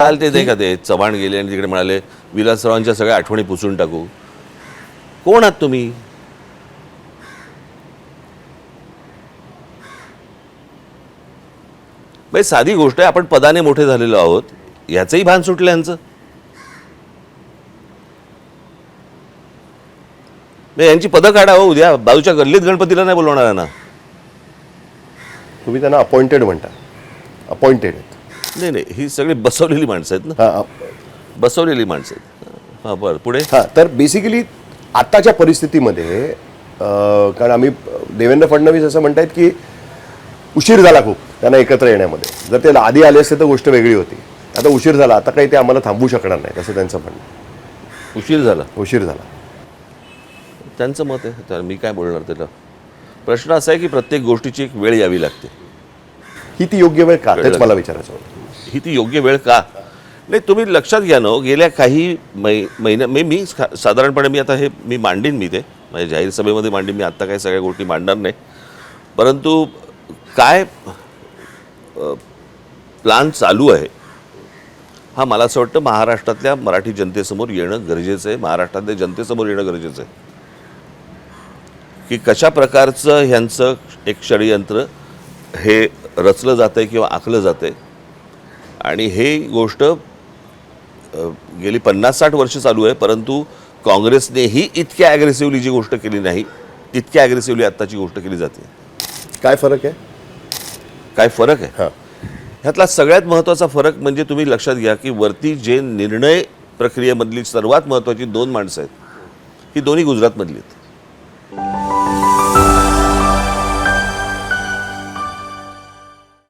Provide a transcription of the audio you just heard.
काल ते नाही का ते चव्हाण गेले आणि तिकडे म्हणाले विलासरावांच्या सगळ्या आठवणी पुसून टाकू. कोण आहात तुम्ही? म्हणजे साधी गोष्ट आहे, आपण पदाने मोठे झालेलो आहोत, याचंही भान सुटलं यांचं. यांची पदं काढा हो, उद्या बाजूच्या गल्लीत गणपतीला नाही बोलवणार आहे ना. तुम्ही त्यांना अपॉइंटेड म्हणता. अपॉइंटेड आहेत. नाही नाही, ही सगळी बसवलेली माणसं आहेत ना, बसवलेली माणसं आहेत. हां बरं, पुढे. हां, तर बेसिकली आत्ताच्या परिस्थितीमध्ये कारण आम्ही देवेंद्र फडणवीस असं म्हणतायत की उशीर झाला खूप त्यांना एकत्र येण्यामध्ये. जर ते आधी आले असते तर गोष्ट वेगळी होती. आता उशीर झाला, आता काही ते आम्हाला थांबवू शकणार नाही असं त्यांचं म्हणणं. उशीर झाला, उशीर झाला त्यांचं मत आहे, तर मी काय बोलणार त्याला. प्रश्न असा आहे की प्रत्येक गोष्टीची एक वेळ यावी लागते. ही ती योग्य वेळ का, तेच मला विचारायचं होतं. ही ती योग्य वेळ का नाही, तुम्ही लक्षात घ्या ना. गेल्या काही महिन्या मी साधारणपणे मी आता हे मी मांडीन, मी ते माझ्या जाहीर सभेमध्ये मांडीन. मी आत्ता काही सगळ्या गोष्टी मांडणार नाही, परंतु काय प्लान चालू आहे हा मला असं वाटतं महाराष्ट्रातल्या मराठी जनतेसमोर येणं गरजेचं आहे. महाराष्ट्रातल्या जनतेसमोर येणं गरजेचं आहे की कशा प्रकारचं ह्यांचं एक षडयंत्र हे रचलं जातं आहे किंवा आखलं जातं आहे. आणि हे गोष्ट गेली 50-60 वर्ष चालू आहे, परंतु काँग्रेसनेही इतक्या ॲग्रेसिव्हली जी गोष्ट केली नाही, तितक्या ॲग्रेसिव्हली आत्ताची गोष्ट केली जाते. काय फरक आहे? काय फरक आहे? हां, ह्यातला सगळ्यात महत्त्वाचा फरक म्हणजे तुम्ही लक्षात घ्या की वरती जे निर्णय प्रक्रियेमधली सर्वात महत्त्वाची 2 माणसं आहेत, ही दोन्ही गुजरातमधली आहेत.